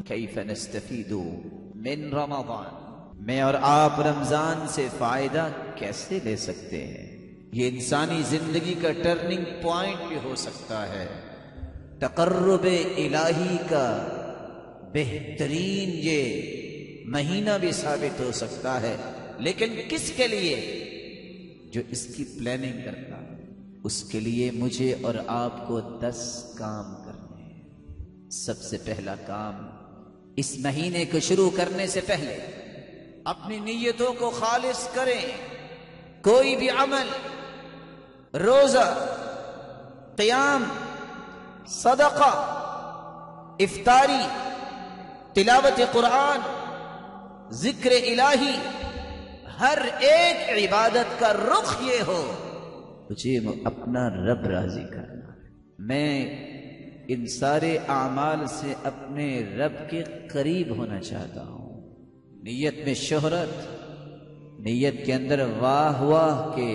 کیف نستفید من رمضان، میں اور آپ رمضان سے فائدہ کیسے لے سکتے ہیں؟ یہ انسانی زندگی کا ٹرننگ پوائنٹ بھی ہو سکتا ہے، تقرب الہی کا بہترین یہ مہینہ بھی ثابت ہو سکتا ہے، لیکن کس کے لیے؟ جو اس کی پلاننگ کرتا ہے، اس کے لیے مجھے اور آپ کو 10 کام کرنے ہیں۔ سب سے پہلا کام، اس مہینے کو شروع کرنے سے پہلے اپنی نیتوں کو خالص کریں۔ کوئی بھی عمل، روزہ، قیام، صدقہ، افطاری، تلاوت قرآن، ذکر الہی، ہر ایک عبادت کا رخ یہ ہو، مجھے اپنا رب راضی کرنا ہے، میں ان سارے اعمال سے اپنے رب کے قریب ہونا چاہتا ہوں۔ نیت میں شہرت، نیت کے اندر واہ واہ کے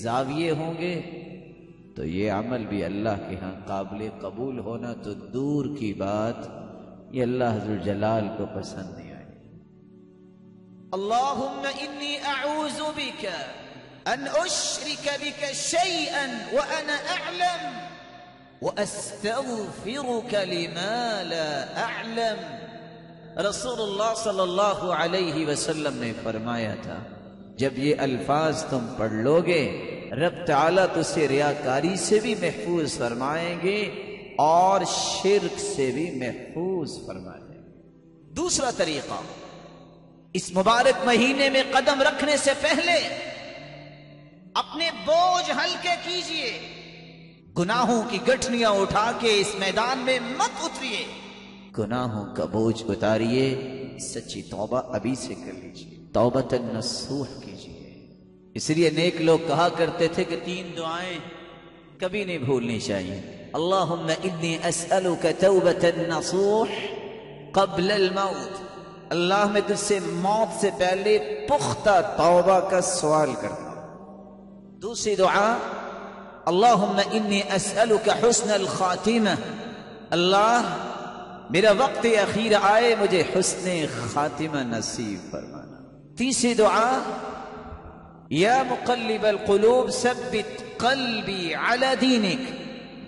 زاویے ہوں گے تو یہ عمل بھی اللہ کے ہاں قابل قبول ہونا تو دور کی بات، یہ اللہ ذوالجلال کو پسند نہیں آئے۔ اللہم انی اعوذ بک ان اشرک بک شیئا وانا اعلم وَأَسْتَغْفِرُكَ لِمَا لَا أَعْلَمُ۔ رسول اللہ صلی اللہ علیہ وسلم نے فرمایا تھا، جب یہ الفاظ تم پڑھ لو گے رب تعالیٰ تجھے ریاکاری سے بھی محفوظ فرمائیں گے اور شرک سے بھی محفوظ فرمائیں گے۔ دوسرا طریقہ، اس مبارک مہینے میں قدم رکھنے سے پہلے اپنے بوجھ ہلکے کیجئے، گناہوں کی گٹھنیاں اٹھا کے اس میدان میں مت اتریے، گناہوں کا بوجھ اتاریے، سچی توبہ ابھی سے کر لیجیے، توبۃ نصوح کیجیے۔ اس لیے نیک لوگ کہا کرتے تھے کہ 3 دعائیں کبھی نہیں بھولنی چاہیے۔ اللہم انی اسألک توبۃ نصوح قبل الموت، اللہ میں تجھ سے موت سے پہلے پختہ توبہ کا سوال کرتا ہوں۔ دوسری دعا، اللہم انی اسألک حسن الخاتمہ، اللہ میرا وقت اخیر آئے مجھے حسن خاتمہ نصیب فرمانا۔ تیسری دعا، یا مقلب القلوب ثبت قلبی علی دینک،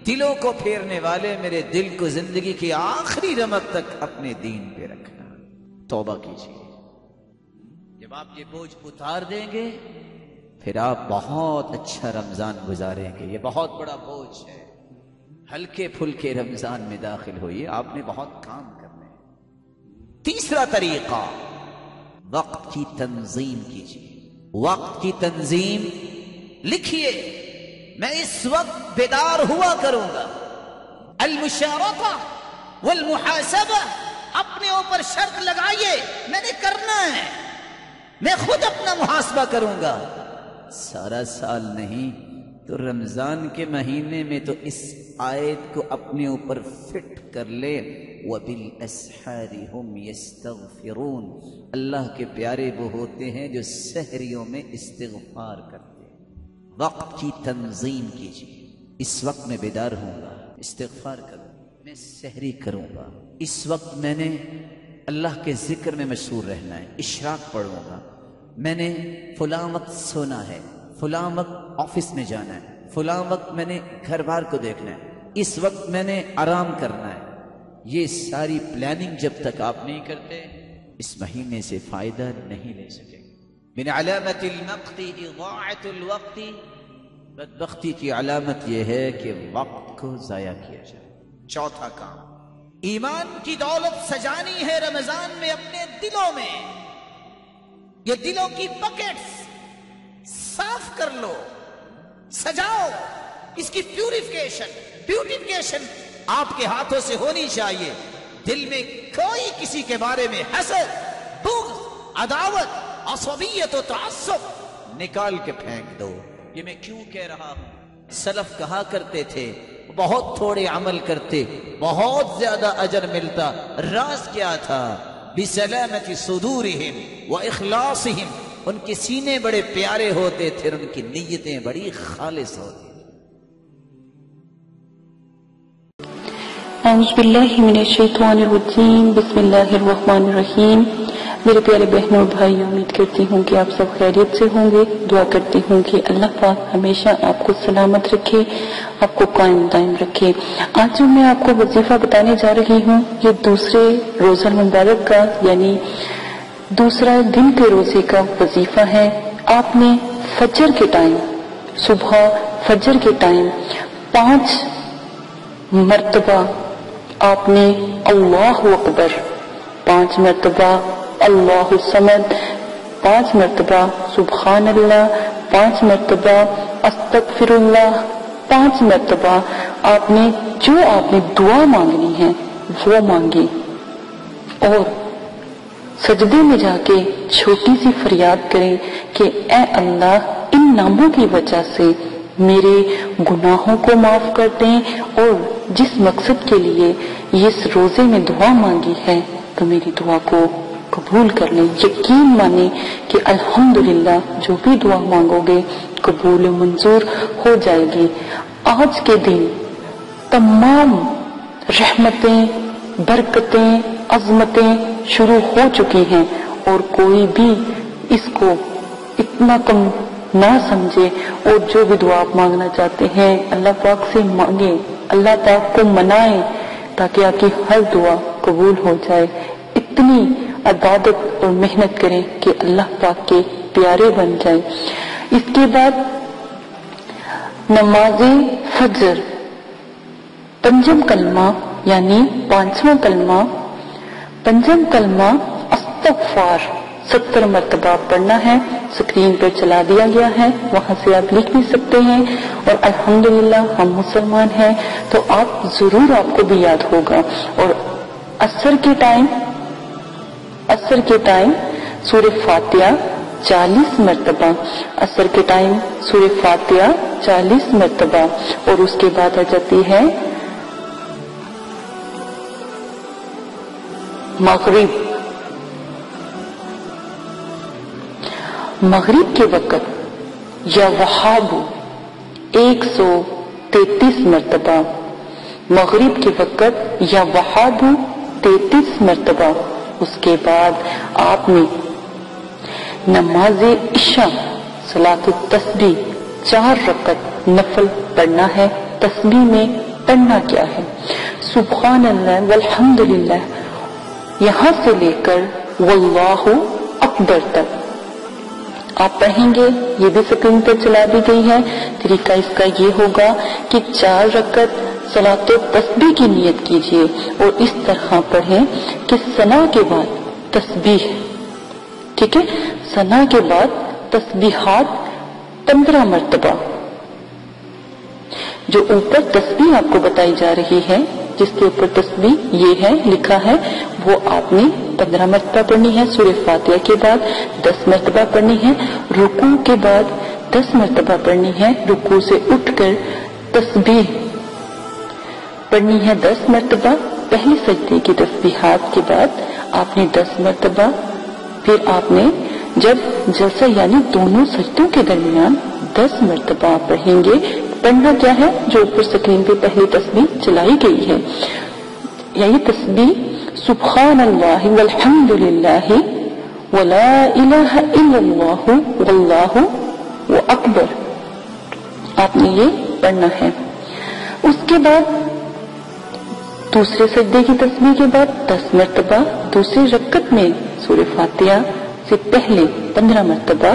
دلوں کو پھیرنے والے میرے دل کو زندگی کی آخری رمق تک اپنے دین پہ رکھنا۔ توبہ کیجیے، جب آپ یہ بوجھ اتار دیں گے پھر آپ بہت اچھا رمضان گزاریں گے۔ یہ بہت بڑا بوجھ ہے، ہلکے پھلکے رمضان میں داخل ہوئیے، آپ نے بہت کام کرنے ہیں۔ تیسرا طریقہ، وقت کی تنظیم کیجیے۔ وقت کی تنظیم لکھیے، میں اس وقت بیدار ہوا کروں گا۔ المشارطہ والمحاسبہ، اپنے اوپر شرط لگائیے، میں نے کرنا ہے، میں خود اپنا محاسبہ کروں گا۔ سارا سال نہیں تو رمضان کے مہینے میں تو اس آیت کو اپنے اوپر فٹ کر لے، وَبِالْأَسْحَارِ هُمْ يَسْتَغْفِرُونَ، اللہ کے پیارے وہ ہوتے ہیں جو سحریوں میں استغفار کرتے ہیں۔ وقت کی تنظیم کیجیے، اس وقت میں بیدار ہوں گا، استغفار کروں گا، میں سحری کروں گا، اس وقت میں نے اللہ کے ذکر میں مشغول رہنا ہے، اشراق پڑھوں گا، میں نے فلاں وقت سونا ہے، فلاں وقت آفس میں جانا ہے، فلاں وقت میں نے گھر بار کو دیکھنا ہے، اس وقت میں نے آرام کرنا ہے۔ یہ ساری پلاننگ جب تک آپ نہیں کرتے اس مہینے سے فائدہ نہیں لے سکیں گے۔ من علامت المقت اضاعت الوقت، بدبختی کی علامت یہ ہے کہ وقت کو ضائع کیا جائے۔ چوتھا کام، ایمان کی دولت سجانی ہے رمضان میں اپنے دلوں میں۔ یہ دلوں کی پاکٹس صاف کر لو، سجاؤ، اس کی بیوٹیفیکیشن آپ کے ہاتھوں سے ہونی چاہیے۔ دل میں کوئی کسی کے بارے میں حسد، بغض، عداوت، عصبیت و تعصب نکال کے پھینک دو۔ یہ میں کیوں کہہ رہا ہوں؟ سلف کہا کرتے تھے بہت تھوڑے عمل کرتے بہت زیادہ اجر ملتا۔ راز کیا تھا؟ بسلامت صدورہم و اخلاصہم، ان کے سینے بڑے پیارے ہوتے تھے، ان کی نیتیں بڑی خالص ہوتی تھیں۔ اعوذ باللہ من الشیطان الرجیم، بسم اللہ الرحمن الرحیم۔ میرے پیارے بہنوں اور بھائیوں، امید کرتی ہوں کہ آپ سب خیریت سے ہوں گے۔ دعا کرتی ہوں کہ اللہ پاک ہمیشہ آپ کو سلامت رکھے، آپ کو قائم دائم رکھے۔ آج جو میں آپ کو وظیفہ بتانے جا رہی ہوں، یہ دوسرے روزہ مبارک کا یعنی دوسرا دن کے روزے کا وظیفہ ہے۔ آپ نے فجر کے ٹائم، صبح فجر کے ٹائم 5 مرتبہ آپ نے اللہ اکبر، 5 مرتبہ اللہ الصمد، 5 مرتبہ سبحان اللہ، 5 مرتبہ استغفر اللہ، 5 مرتبہ آپ نے جو آپ نے دعا مانگنی ہے وہ مانگی، اور سجدے میں جا کے چھوٹی سی فریاد کریں کہ اے اللہ، ان ناموں کی وجہ سے میرے گناہوں کو معاف کر دیں، اور جس مقصد کے لیے اس روزے میں دعا مانگی ہے تو میری دعا کو قبول کر لیں۔ یقین مانیں کہ الحمدللہ جو بھی دعا مانگو گے قبول منظور ہو جائے گی۔ آج کے دن تمام رحمتیں، برکتیں، عظمتیں شروع ہو چکی ہیں، اور کوئی بھی اس کو اتنا کم نہ سمجھے، اور جو بھی دعا آپ مانگنا چاہتے ہیں اللہ پاک سے مانگیں، اللہ پاک کو منائیں تاکہ آپ کی ہر دعا قبول ہو جائے۔ اتنی عبادت اور محنت کریں کہ اللہ پاک کے پیارے بن جائیں۔ اس کے بعد نماز فجر، پنجم کلمہ یعنی 5واں کلمہ، پنجم کلمہ استغفار 70 مرتبہ پڑھنا ہے۔ سکرین پر چلا دیا گیا ہے، وہاں سے آپ لکھ بھی سکتے ہیں، اور الحمدللہ ہم مسلمان ہیں تو آپ ضرور، آپ کو بھی یاد ہوگا۔ اور عصر کے ٹائم سورہ فاتحہ 40 مرتبہ، عصر کے ٹائم سورہ فاتحہ 40 مرتبہ، اور اس کے بعد آ جاتی ہے مغرب کے وقت یا وہاب 133 مرتبہ، مغرب کے وقت یا وہاب 33 مرتبہ۔ اس کے بعد آپ نے نماز عشاء صلاۃ التسبیح 4 رکعت نفل پڑھنا ہے۔ تسبیح میں پڑھنا کیا ہے؟ سبحان اللہ والحمدللہ یہاں سے لے کر واللہ اکبر تک آپ پڑھیں گے۔ یہ بھی سکرین پر چلا دی گئی ہے۔ طریقہ اس کا یہ ہوگا کہ 4 رکعت صلاۃ التسبیح کی نیت کیجیے، اور اس طرح پڑھیں کہ ثنا کے بعد تسبیح، ٹھیک ہے، ثنا کے بعد تسبیحات 15 مرتبہ۔ جو اوپر تسبیح آپ کو بتائی جا رہی ہے، جس کے اوپر تسبیح یہ ہے لکھا ہے، وہ آپ نے 15 مرتبہ پڑھنی ہے۔ سورہ فاتحہ کے بعد 10 مرتبہ پڑھنی ہے، رکوع کے بعد 10 مرتبہ پڑھنی ہے، رکوع سے اٹھ کر تسبیح پڑھنی ہے 10 مرتبہ۔ پہلی سجدے کی تسبیحات کے بعد آپ نے 10 مرتبہ، پھر آپ نے جب جلسہ یعنی دونوں سجدوں کے درمیان 10 مرتبہ پڑھیں گے۔ پڑھنا کیا ہے؟ جو اوپر سکرین پہ پہلی تسبیح چلائی گئی ہے، یعنی تسبیح سبحان اللہ والحمدللہ ولا الہ الا اللہ واللہ اکبر، آپ نے یہ پڑھنا ہے۔ اس کے بعد دوسرے سجدے کی تسبیح کے بعد 10 مرتبہ، دوسری رکعت میں سورہ فاتحہ سے پہلے 15 مرتبہ،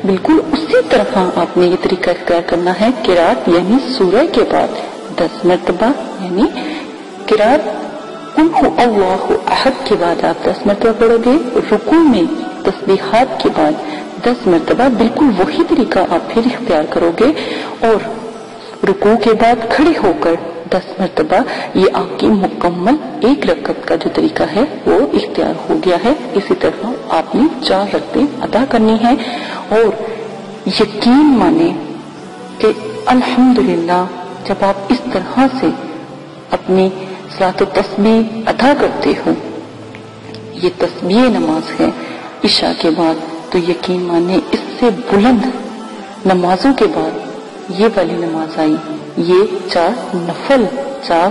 بالکل اسی طرح آپ نے یہ طریقہ اختیار کرنا ہے۔ قرات یعنی سورہ کے بعد 10 مرتبہ، یعنی قرات قل هو اللہ احد کے بعد آپ 10 مرتبہ پڑھو گے۔ رکوع میں تسبیحات کے بعد 10 مرتبہ، بالکل وہی طریقہ آپ پھر اختیار کرو گے، اور رکوع کے بعد کھڑے ہو کر 10 مرتبہ۔ یہ آپ کی مکمل 1 رکعت کا جو طریقہ ہے وہ اختیار ہو گیا ہے۔ اسی طرح آپ نے 4 رکعتیں ادا کرنی ہے، اور یقین مانیں کہ الحمدللہ جب آپ اس طرح سے اپنی صلاۃ التسبیح ادا کرتے ہو، یہ تسبیح نماز ہے عشاء کے بعد، تو یقین مانیں اس سے بلند نمازوں کے بعد یہ والی نماز آئی، یہ 4 نفل 4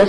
10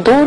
2